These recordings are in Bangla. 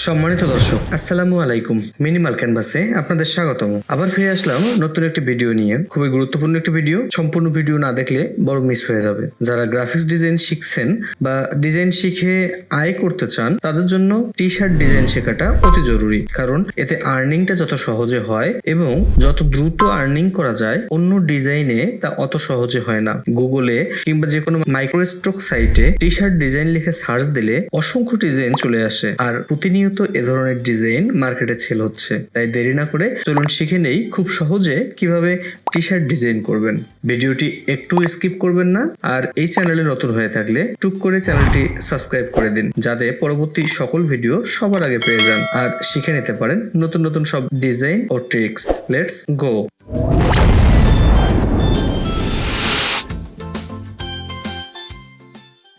সম্মানিত দর্শক, আসসালামু আলাইকুম। মিনিমাল ক্যানভাসে আপনাদের স্বাগতম। আবার ফিরে আসলাম নতুন একটি ভিডিও নিয়ে। খুবই গুরুত্বপূর্ণ একটি ভিডিও। সম্পূর্ণ ভিডিও না দেখলে বড় মিস হয়ে যাবে। যারা গ্রাফিক্স ডিজাইন শিখছেন বা ডিজাইন শিখে আয় করতে চান, তাদের জন্য টি শার্ট ডিজাইন শেখাটা অতি জরুরি। কারণ এতে আর্নিংটা যত সহজে হয় এবং যত দ্রুত আর্নিং করা যায়, অন্য ডিজাইনে তা অত সহজে হয় না। গুগলে কিংবা যে কোনো মাইক্রোস্ট্রোক সাইটে টি শার্ট ডিজাইন লিখে সার্চ দিলে অসংখ্য ডিজাইন চলে আসে, আর প্রতিনিয়ত এ ধরনের ডিজাইন মার্কেটে সেল হচ্ছে। তাই দেরি না করে চলুন শিখে নেই খুব সহজে কিভাবে টি শার্ট ডিজাইন করবেন। ভিডিওটি একটু স্কিপ করবেন না, আর এই চ্যানেলে নতুন হয়ে থাকলে টুক করে চ্যানেলটি সাবস্ক্রাইব করে দিন, যাতে পরবর্তী সকল ভিডিও সবার আগে পেয়ে যান আর শিখে নিতে পারেন নতুন নতুন সব ডিজাইন ও ট্রিক্স। Let's go.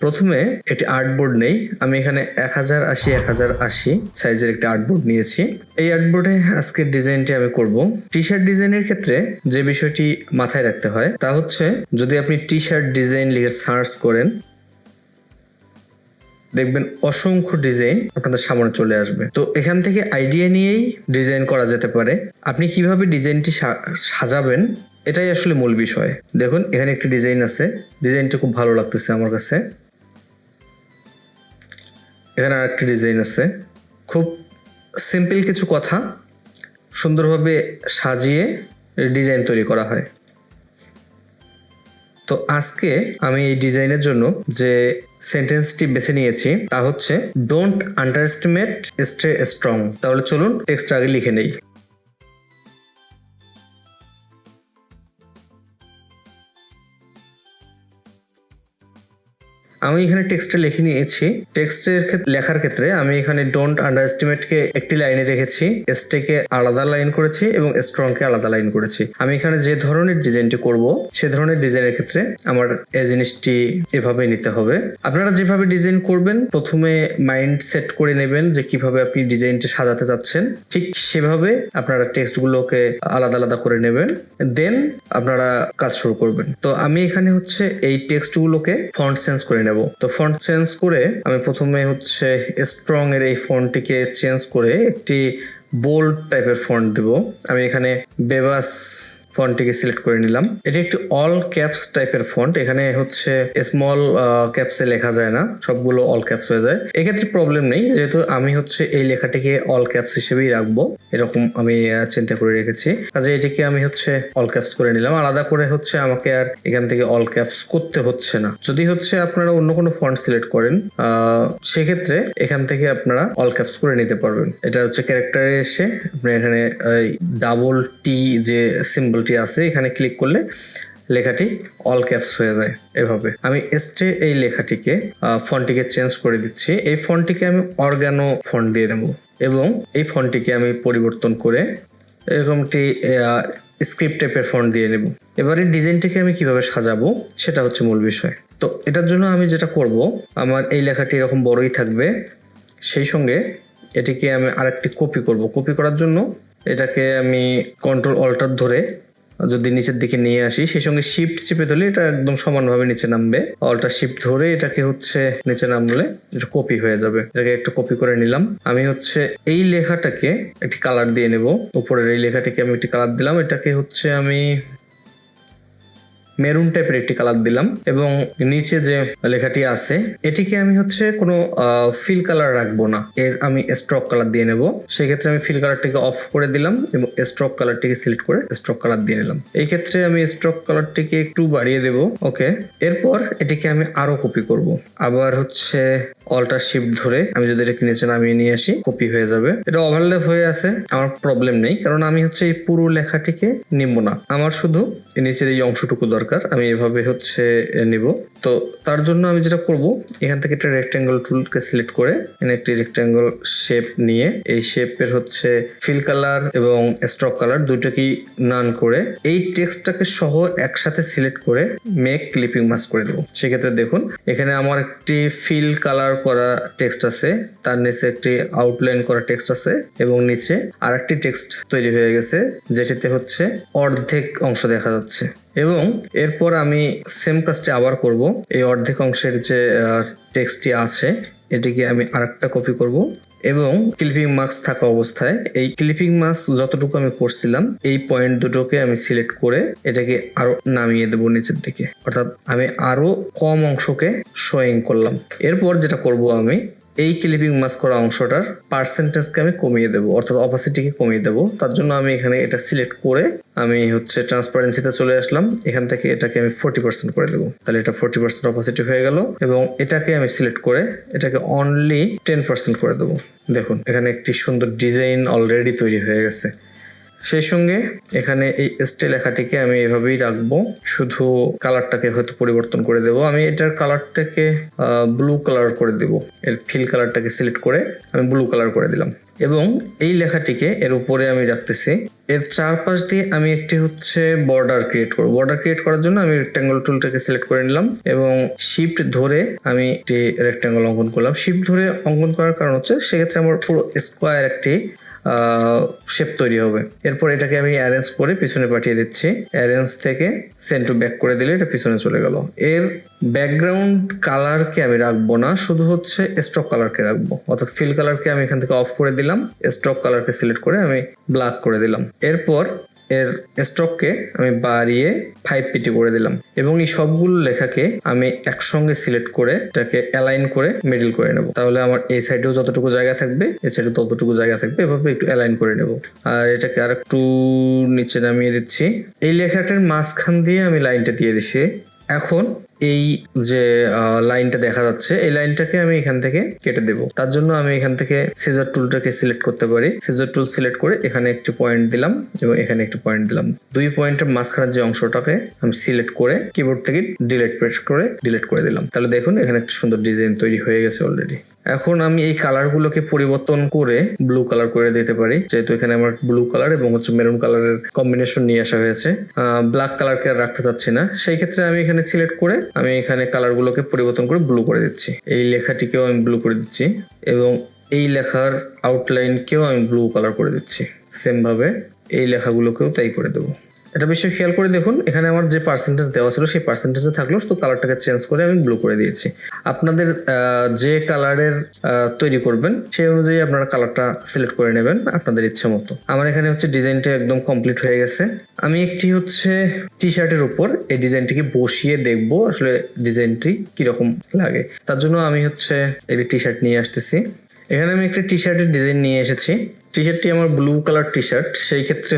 প্রথমে একটি আর্টবোর্ড নেই। আমি এখানে 1080x1080 সাইজের একটি আর্টবোর্ড নিয়েছি। এই আর্টবোর্ডে আজকের ডিজাইনটি আমি করব। টি শার্ট ডিজাইনের ক্ষেত্রে যে বিষয়টি মাথায় রাখতে হয় তা হচ্ছে, যদি আপনি টি শার্ট ডিজাইন লিখে সার্চ করেন, দেখবেন অসংখ্য ডিজাইন আপনাদের সামনে চলে আসবে। তো এখান থেকে আইডিয়া নিয়েই ডিজাইন করা যেতে পারে। আপনি কিভাবে ডিজাইনটি সাজাবেন, এটাই আসলে মূল বিষয়। দেখুন, এখানে একটি ডিজাইন আছে। ডিজাইনটা খুব ভালো লাগতেছে আমার কাছে। এখানে আরেকটি ডিজাইন আছে। খুব সিম্পল কিছু কথা সুন্দরভাবে সাজিয়ে ডিজাইন তৈরি করা হয়। তো আজকে আমি এই ডিজাইনের জন্য যে সেন্টেন্সটি বেছে নিয়েছি তা হচ্ছে, ডোন্ট আন্ডারএস্টিমেট, স্টে স্ট্রং। তাহলে চলুন টেক্সট আগে লিখে নেই। আমি এখানে টেক্সটে লিখে নিয়েছি। টেক্সটের লেখার ক্ষেত্রে আমি এখানে ডোন্ট আন্ডারএস্টিমেটকে একটি লাইনে রেখেছি, স্টেকে আলাদা লাইন করেছি এবং স্ট্রংকে আলাদা লাইন করেছি। আমি এখানে যে ধরনের ডিজাইনটি করব সে ধরনের ডিজাইনের ক্ষেত্রে আমার এই জিনিসটি এভাবেই নিতে হবে। আপনারা যেভাবে ডিজাইন করবেন, প্রথমে মাইন্ড সেট করে নেবেন যে কিভাবে আপনি ডিজাইনটি সাজাতে যাচ্ছেন। ঠিক সেভাবে আপনারা টেক্সটগুলোকে আলাদা আলাদা করে নেবেন, দেন আপনারা কাজ শুরু করবেন। তো আমি এখানে হচ্ছে এই টেক্সটগুলোকে ফন্ট চেঞ্জ করে নেব। তো ফন্ট চেঞ্জ করে আমি প্রথমে হচ্ছে স্ট্রং এর এই ফন্টটিকে চেঞ্জ করে একটি বোল্ড টাইপের ফন্ট দেব। আমি এখানে বেবাস ফন্টটিকে সিলেক্ট করে নিলাম। এটি একটি অল ক্যাপস টাইপের ফন্ট। এখানে হচ্ছে স্মল ক্যাপসে লেখা যায় না, সবগুলো অল ক্যাপস হয়ে যায়। এক্ষেত্রে প্রবলেম নেই, যেহেতু আমি হচ্ছে এই লেখাটিকে অল ক্যাপস হিসেবেই রাখবো, এরকম আমি চিন্তা করে রেখেছি। কাজে এটিকে আমি হচ্ছে অল ক্যাপস করে নিলাম। আলাদা করে হচ্ছে আমাকে আর এখান থেকে অল ক্যাপস করতে হচ্ছে না। যদি হচ্ছে আপনারা অন্য কোনো ফন্ট সিলেক্ট করেন, সেক্ষেত্রে এখান থেকে আপনারা অল ক্যাপস করে নিতে পারবেন। এটা হচ্ছে ক্যারেক্টারে এসে আপনি এখানে ডাবল টি যে সিম্বল আছে, এখানে ক্লিক করলে লেখাটি অল ক্যাপস হয়ে যায়। এভাবে আমি স্টে এই লেখাটিকে ফন্টটিকে চেঞ্জ করে দিচ্ছি। এই ফন্টটিকে আমি অর্গানো ফন্ট দিয়ে নেব এবং এই ফন্টটিকে আমি পরিবর্তন করে এরকমটি স্ক্রিপ্ট টাইপের ফন্ট দিয়ে নেব। এবারে ডিজাইনটিকে আমি কিভাবে সাজাবো সেটা হচ্ছে মূল বিষয়। তো এটার জন্য আমি যেটা করব, আমার এই লেখাটি এরকম বড়ই থাকবে, সেই সঙ্গে এটিকে আমি আরেকটি কপি করব। কপি করার জন্য এটাকে আমি কন্ট্রোল অল্টার ধরে যদি নিচের দিকে নিয়ে আসি, সেই সঙ্গে শিফট চেপে ধরলে এটা একদম সমানভাবে নিচে নামবে। অল্টার শিফট ধরে এটাকে হচ্ছে নিচে নামলে এটা কপি হয়ে যাবে। এটাকে একটা কপি করে নিলাম। আমি হচ্ছে এই লেখাটাকে একটি কালার দিয়ে নেব। উপরের এই লেখাটিকে আমি একটি কালার দিলাম। এটাকে হচ্ছে আমি মেরুন টাইপের একটি কালার দিলাম এবং নিচে যে লেখাটি আছে এটিকে আমি হচ্ছে কোনো ফিল কালার রাখবো না, এর আমি স্ট্রোক কালার দিয়ে নেব। সেক্ষেত্রে আমি ফিল কালারটিকে অফ করে দিলাম এবং স্ট্রোক কালারটিকে সিলেক্ট করে স্ট্রোক কালার দিয়ে নিলাম। এই ক্ষেত্রে আমি স্ট্রোক কালারটিকে একটু বাড়িয়ে দেব। ওকে, এরপর এটিকে আমি আরো কপি করব। আবার হচ্ছে অল্টার শিফট ধরে আমি যদি এটাকে নিচে নামিয়ে নিয়ে আসি, কপি হয়ে যাবে। এটা ওভারল্যাপ হয়ে আছে, আমার প্রবলেম নেই, কারণ আমি হচ্ছে এই পুরো লেখাটিকে নিব না, আমার শুধু নিচের এই অংশটুকু দরকার। আমি এভাবে হচ্ছে নিব। তো তার জন্য আমি যেটা করব, এখান থেকে একটা রেক্ট্যাঙ্গেল টুলকে সিলেক্ট করে এখানে একটি রেক্ট্যাঙ্গেল শেপ নিয়ে এই শেপের হচ্ছে ফিল কালার এবং স্ট্রোক কালার দুটোকেই নান করে এই টেক্সটটাকে সহ একসাথে সিলেক্ট করে মেক ক্লিপিং মাস্ক করে দেবো। সেক্ষেত্রে দেখুন, এখানে আমার একটি ফিল কালার করা টেক্সট আছে, তার নিচে একটি আউটলাইন করা টেক্সট আছে এবং নিচে আর একটি টেক্সট তৈরি হয়ে গেছে, যেটিতে হচ্ছে অর্ধেক অংশ দেখা যাচ্ছে। এবং এরপর আমি সেম কাজটি আবার করব। এই অর্ধেক অংশের যে টেক্সটটি আছে এটিকে আমি আরেকটা কপি করব এবং ক্লিপিং মাস্ক থাকা অবস্থায় এই ক্লিপিং মাস্ক যতটুকু আমি করছিলাম এই পয়েন্ট দুটোকে আমি সিলেক্ট করে এটাকে আরো নামিয়ে দেবো নিচের দিকে, অর্থাৎ আমি আরো কম অংশকে শোয়িং করলাম। এরপর যেটা করব আমি এই ক্লিপিং মাস্ক করা অংশটার পার্সেন্টেজকে আমি কমিয়ে দেবো, অর্থাৎ অপাসিটিকে কমিয়ে দেবো। তার জন্য আমি এখানে এটা সিলেক্ট করে আমি ট্রান্সপারেন্সিতে চলে আসলাম। এখান থেকে এটাকে আমি 40% করে দেবো, তাহলে এটা 40% অপাসিটি হয়ে গেল। এবং এটাকে আমি সিলেক্ট করে এটাকে অনলি 10% করে দেবো। দেখুন এখানে একটি সুন্দর ডিজাইন অলরেডি তৈরি হয়ে গেছে। সেই সঙ্গে এখানে এই স্টে লেখাটিকে আমি এভাবেই রাখবো, শুধু কালারটাকে হয়তো পরিবর্তন করে দেবো। আমি এটার কালারটাকে ব্লু কালার করে দেবো, এর ফিল কালারটাকে সিলেক্ট করে আমি ব্লু কালার করে দিলাম। এবং এই লেখাটিকে এর উপরে আমি রাখতেছি। এর চারপাশ দিয়ে আমি একটি বর্ডার ক্রিয়েট করবো। বর্ডার ক্রিয়েট করার জন্য আমি রেক্ট্যাঙ্গল টুলটাকে সিলেক্ট করে নিলাম এবং শিফট ধরে আমি একটি রেক্ট্যাঙ্গল অঙ্কন করলাম। শিফট ধরে অঙ্কন করার কারণ সেক্ষেত্রে আমার পুরো স্কোয়ার একটি শেপ তৈরি হবে। এরপর এটাকে আমি অ্যারেঞ্জ করে পিছনে পাঠিয়ে দিচ্ছি। অ্যারেঞ্জ থেকে সেন্ড টু ব্যাক করে দিলে এটা পিছনে চলে গেল। এর ব্যাকগ্রাউন্ড কালারকে আমি রাখবো না, শুধু স্ট্রোক কালারকে রাখবো, অর্থাৎ ফিল কালারকে আমি এখান থেকে অফ করে দিলাম, স্ট্রোক কালারকে সিলেক্ট করে আমি ব্ল্যাক করে দিলাম। এরপর এর স্ট্রোককে আমি বাড়িয়ে 5 পিটি করে দিলাম এবং এই সবগুলো লেখাকে আমি একসঙ্গে সিলেক্ট করে এটাকে অ্যালাইন করে মিডল করে নেব। তাহলে আমার এই সাইডেও যতটুকু জায়গা থাকবে এই সাইডেও ততটুকু জায়গা থাকবে, এভাবে একটু অ্যালাইন করে নেব। আর এটাকে আর একটু নিচে নামিয়ে দিচ্ছি। এই লেখাটার মাঝখান দিয়ে আমি লাইনটা দিয়ে দিচ্ছি। এখন এই যে লাইনটা দেখা যাচ্ছে এই লাইনটাকে আমি এখান থেকে কেটে দেব। তার জন্য আমি এখান থেকে সিজার টুলটাকে সিলেক্ট করতে পারি। সিজার টুল সিলেক্ট করে এখানে একটি পয়েন্ট দিলাম এবং এখানে একটি পয়েন্ট দিলাম। 2 পয়েন্টের মাঝখানের যে অংশটাকে আমি সিলেক্ট করে কিবোর্ড থেকে ডিলিট প্রেস করে ডিলিট করে দিলাম। তাহলে দেখুন এখানে একটা সুন্দর ডিজাইন তৈরি হয়ে গেছে অলরেডি। এখন আমি এই কালারগুলোকে পরিবর্তন করে ব্লু কালার করে দিতে পারি, যেহেতু এখানে আমার ব্লু কালার এবং মেরুন কালারের কম্বিনেশন নিয়ে আসা হয়েছে। ব্ল্যাক কালারকে আর রাখতে চাচ্ছি না, সেই ক্ষেত্রে আমি এখানে সিলেক্ট করে আমি এখানে কালারগুলোকে পরিবর্তন করে ব্লু করে দিচ্ছি। এই লেখাটিকেও আমি ব্লু করে দিচ্ছি এবং এই লেখার আউটলাইনকেও আমি ব্লু কালার করে দিচ্ছি। সেম ভাবে এই লেখাগুলোকেও তাই করে দেবো। এটা বেশি খেয়াল করে দেখুন, এখানে আমার যে পার্সেন্টেজ দেওয়া ছিল সেই পার্সেন্টেজে থাকলো, তো কালারটাকে চেঞ্জ করে আমি ব্লু করে দিয়েছি। আপনাদের যে কালারের তৈরি করবেন সেই অনুযায়ী আপনারা কালারটা সিলেক্ট করে নেবেন আপনাদের ইচ্ছে মতো। আমার এখানে ডিজাইনটা একদম কমপ্লিট হয়ে গেছে। আমি একটি টি শার্টের উপর এই ডিজাইনটিকে বসিয়ে দেখবো আসলে ডিজাইনটি কিরকম লাগে। তার জন্য আমি এই টি শার্ট নিয়ে আসতেছি। এখানে আমি একটা টি শার্টের ডিজাইন নিয়ে এসেছি। টি শার্টটি আমার ব্লু কালার টি শার্ট, সেই ক্ষেত্রে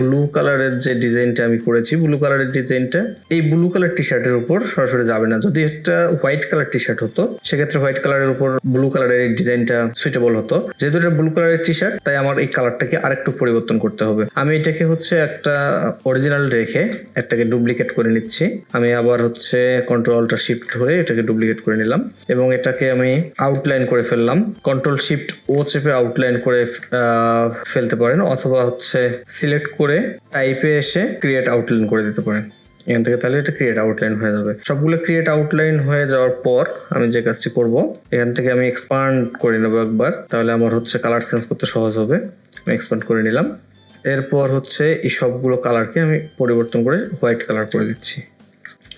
ব্লু কালারের যে ডিজাইনটা আমি করেছি, ব্লু কালারের ডিজাইনটা এই ব্লু কালার টি শার্টের উপর সরাসরি যাবে না। যদি একটা হোয়াইট কালার টি শার্ট হতো সেক্ষেত্রে হোয়াইট কালারের উপর ব্লু কালারের এই ডিজাইনটা সুইটেবল হতো। যেহেতু এটা ব্লু কালারের টি শার্ট তাই আমার এই কালারটাকে আরেকটু পরিবর্তন করতে হবে। আমি এটাকে একটা অরিজিনাল রেখে একটাকে ডুপ্লিকেট করে নিচ্ছি। আমি আবার কন্ট্রোল অল্টার শিফট ধরে এটাকে ডুপ্লিকেট করে নিলাম এবং এটাকে আমি আউটলাইন করে ফেললাম। কন্ট্রোল শিফট ও চেপে আউটলাইন করে ফেলতে পারেন, অথবা সিলেক্ট করে টাইপে এসে ক্রিয়েট আউটলাইন করে দিতে পারেন এখান থেকে, তাহলে এটা ক্রিয়েট আউটলাইন হয়ে যাবে। সবগুলো ক্রিয়েট আউটলাইন হয়ে যাওয়ার পর আমি যে কাজটি করব, এখান থেকে আমি এক্সপান্ড করে নেবো একবার, তাহলে আমার কালার চেঞ্জ করতে সহজ হবে। আমি এক্সপান্ড করে নিলাম। এরপর এই সবগুলো কালারকে আমি পরিবর্তন করে হোয়াইট কালার করে দিচ্ছি।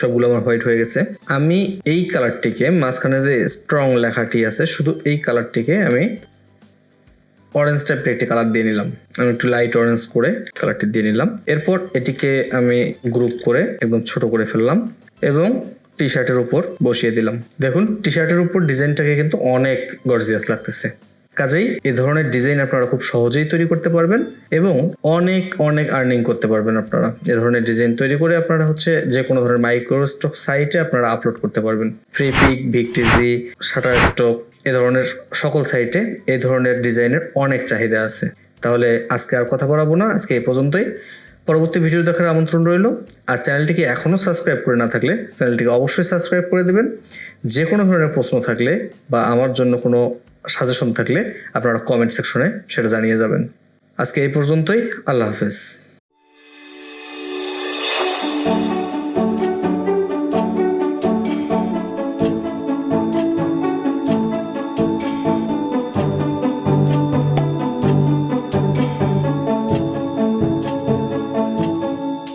সবগুলো আমার হোয়াইট হয়ে গেছে। আমি এই কালারটিকে মাঝখানে যে স্ট্রং লেখাটি আছে শুধু এই কালারটিকে আমি অরেঞ্জ টাইপের একটি কালার দিয়ে নিলাম। আমি একটু লাইট অরেঞ্জ করে কালারটি দিয়ে নিলাম। এরপর এটিকে আমি গ্রুপ করে একদম ছোট করে ফেললাম এবং টি শার্টের উপর বসিয়ে দিলাম। দেখুন টি শার্টের উপর ডিজাইনটাকে কিন্তু অনেক গর্জিয়াস লাগতেছে। কাজেই এই ধরনের ডিজাইন আপনারা খুব সহজেই তৈরি করতে পারবেন এবং অনেক অনেক আর্নিং করতে পারবেন। আপনারা এ ধরনের ডিজাইন তৈরি করে আপনারা যে কোনো ধরনের মাইক্রোস্টক সাইটে আপনারা আপলোড করতে পারবেন। ফ্রিপিক, ভিকটিজি, শাটারস্টক এ ধরনের সকল সাইটে এই ধরনের ডিজাইনের অনেক চাহিদা আছে। তাহলে আজকে আর কথা বলাবো না, আজকে এই পর্যন্তই। পরবর্তী ভিডিও দেখার আমন্ত্রণ রইল। আর চ্যানেলটিকে এখনও সাবস্ক্রাইব করে না থাকলে চ্যানেলটিকে অবশ্যই সাবস্ক্রাইব করে দেবেন। যে কোনো ধরনের প্রশ্ন থাকলে বা আমার জন্য কোনো সাজেশন থাকলে আপনারা কমেন্ট সেকশনে সেটা জানিয়ে যাবেন। আজকে এই পর্যন্তই। আল্লাহ হাফেজ।